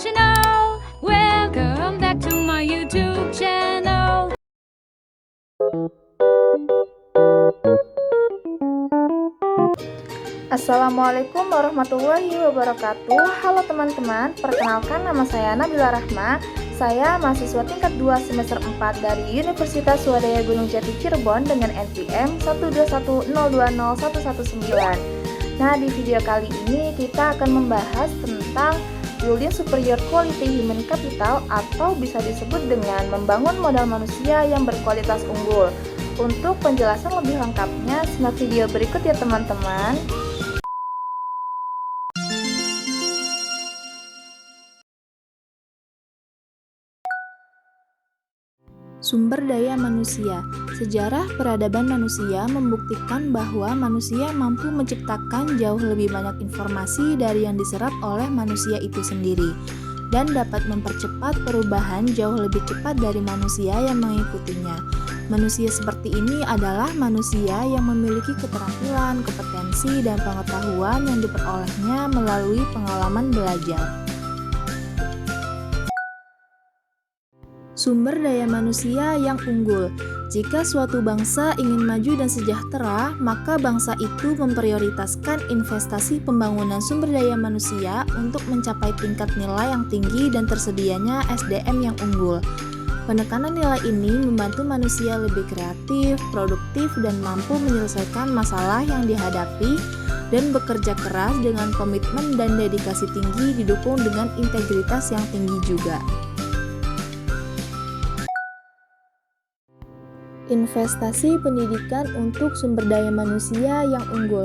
International. Welcome back to my YouTube channel. Assalamualaikum warahmatullahi wabarakatuh. Halo teman-teman, perkenalkan nama saya Nabila Rahma. Saya mahasiswa tingkat 2 semester 4 dari Universitas Swadaya Gunung Jati Cirebon dengan NPM 121020119. Nah, di video kali ini kita akan membahas tentang Building Superior Quality Human Capital atau bisa disebut dengan membangun modal manusia yang berkualitas unggul. Untuk penjelasan lebih lengkapnya, simak video berikut ya teman-teman. Sumber daya manusia. Sejarah peradaban manusia membuktikan bahwa manusia mampu menciptakan jauh lebih banyak informasi dari yang diserap oleh manusia itu sendiri dan dapat mempercepat perubahan jauh lebih cepat dari manusia yang mengikutinya. Manusia seperti ini adalah manusia yang memiliki keterampilan, kompetensi, dan pengetahuan yang diperolehnya melalui pengalaman belajar. Sumber daya manusia yang unggul. Jika suatu bangsa ingin maju dan sejahtera, maka bangsa itu memprioritaskan investasi pembangunan sumber daya manusia untuk mencapai tingkat nilai yang tinggi dan tersedianya SDM yang unggul. Penekanan nilai ini membantu manusia lebih kreatif, produktif, dan mampu menyelesaikan masalah yang dihadapi dan bekerja keras dengan komitmen dan dedikasi tinggi didukung dengan integritas yang tinggi juga. Investasi pendidikan untuk sumber daya manusia yang unggul.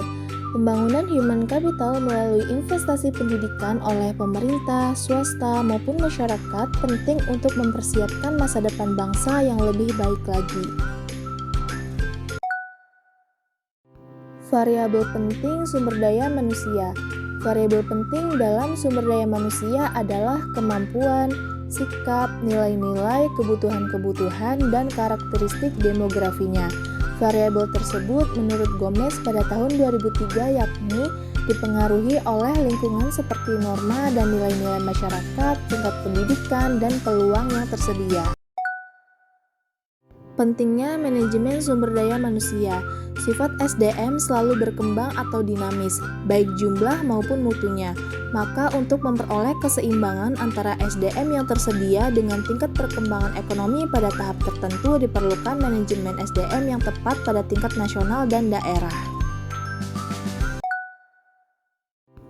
Pembangunan human capital melalui investasi pendidikan oleh pemerintah, swasta, maupun masyarakat penting untuk mempersiapkan masa depan bangsa yang lebih baik lagi. Variabel penting sumber daya manusia. Variabel penting dalam sumber daya manusia adalah kemampuan, sikap, nilai-nilai, kebutuhan-kebutuhan, dan karakteristik demografinya. Variabel tersebut menurut Gomez pada tahun 2003 yakni dipengaruhi oleh lingkungan seperti norma dan nilai-nilai masyarakat, tingkat pendidikan, dan peluang yang tersedia. Pentingnya manajemen sumber daya manusia. Sifat SDM selalu berkembang atau dinamis, baik jumlah maupun mutunya. Maka untuk memperoleh keseimbangan antara SDM yang tersedia dengan tingkat perkembangan ekonomi pada tahap tertentu diperlukan manajemen SDM yang tepat pada tingkat nasional dan daerah.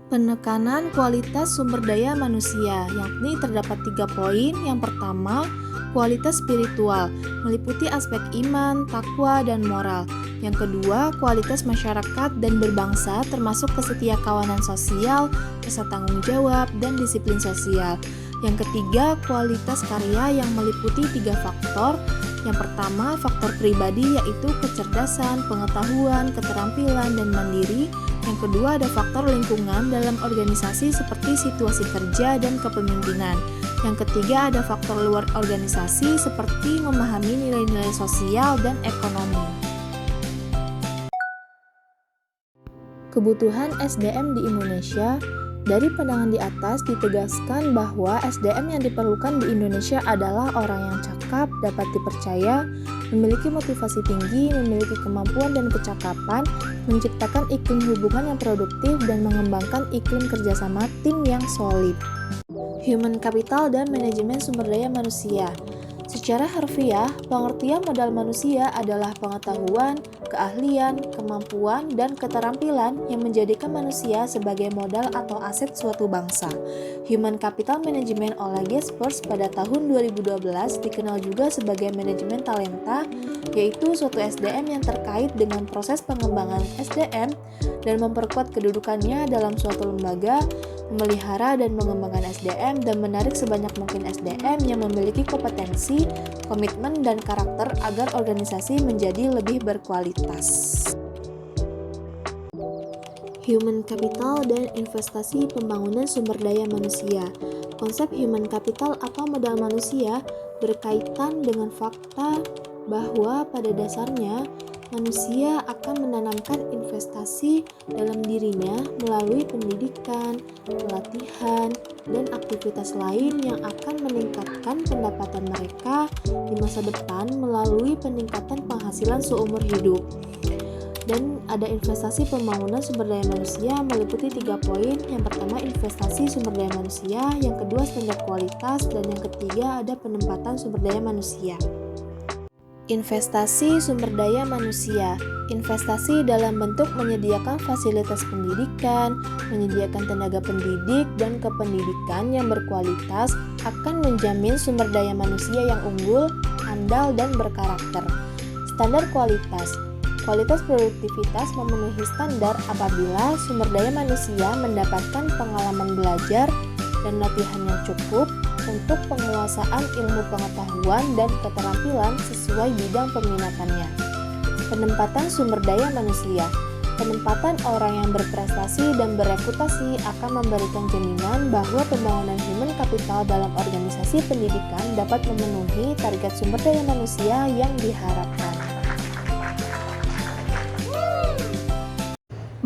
Penekanan kualitas sumber daya manusia, yakni terdapat 3 poin. Yang pertama, kualitas spiritual, meliputi aspek iman, takwa, dan moral. Yang kedua, kualitas masyarakat dan berbangsa, termasuk kesetiakawanan sosial, rasa tanggung jawab, dan disiplin sosial. Yang ketiga, kualitas karya yang meliputi 3 faktor. Yang pertama, faktor pribadi yaitu kecerdasan, pengetahuan, keterampilan, dan mandiri. Yang kedua, ada faktor lingkungan dalam organisasi seperti situasi kerja dan kepemimpinan. Yang ketiga, ada faktor luar organisasi seperti memahami nilai-nilai sosial dan ekonomi. Kebutuhan SDM di Indonesia. Dari pandangan di atas ditegaskan bahwa SDM yang diperlukan di Indonesia adalah orang yang cakap, dapat dipercaya, memiliki motivasi tinggi, memiliki kemampuan dan kecakapan, menciptakan iklim hubungan yang produktif, dan mengembangkan iklim kerjasama tim yang solid. Human capital dan manajemen sumber daya manusia. Secara harfiah, pengertian modal manusia adalah pengetahuan, keahlian, kemampuan, dan keterampilan yang menjadikan manusia sebagai modal atau aset suatu bangsa. Human Capital Management oleh Jaspers pada tahun 2012 dikenal juga sebagai manajemen talenta, yaitu suatu SDM yang terkait dengan proses pengembangan SDM dan memperkuat kedudukannya dalam suatu lembaga, memelihara dan mengembangkan SDM, dan menarik sebanyak mungkin SDM yang memiliki kompetensi, komitmen, dan karakter agar organisasi menjadi lebih berkualitas. Human capital dan investasi pembangunan sumber daya manusia. Konsep human capital atau modal manusia berkaitan dengan fakta bahwa pada dasarnya manusia akan menanamkan investasi dalam dirinya melalui pendidikan, pelatihan, dan aktivitas lain yang akan meningkatkan pendapatan mereka di masa depan melalui peningkatan penghasilan seumur hidup. Dan ada investasi pembangunan sumber daya manusia meliputi 3 poin. Yang pertama investasi sumber daya manusia, yang kedua standar kualitas, dan yang ketiga ada penempatan sumber daya manusia. Investasi sumber daya manusia. Investasi dalam bentuk menyediakan fasilitas pendidikan, menyediakan tenaga pendidik dan kependidikan yang berkualitas akan menjamin sumber daya manusia yang unggul, andal, dan berkarakter. Standar kualitas. Kualitas produktivitas memenuhi standar apabila sumber daya manusia mendapatkan pengalaman belajar dan latihan yang cukup untuk penguasaan ilmu pengetahuan dan keterampilan sesuai bidang peminatannya. Penempatan sumber daya manusia. Penempatan orang yang berprestasi dan bereputasi akan memberikan jaminan bahwa pembangunan human capital dalam organisasi pendidikan dapat memenuhi target sumber daya manusia yang diharapkan.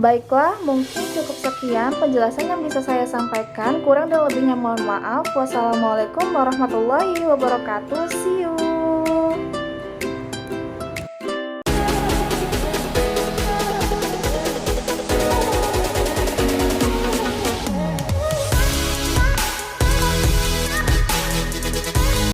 Baiklah, mungkin cukup sekian penjelasan yang bisa saya sampaikan. Kurang dan lebihnya mohon maaf. Wassalamualaikum warahmatullahi wabarakatuh.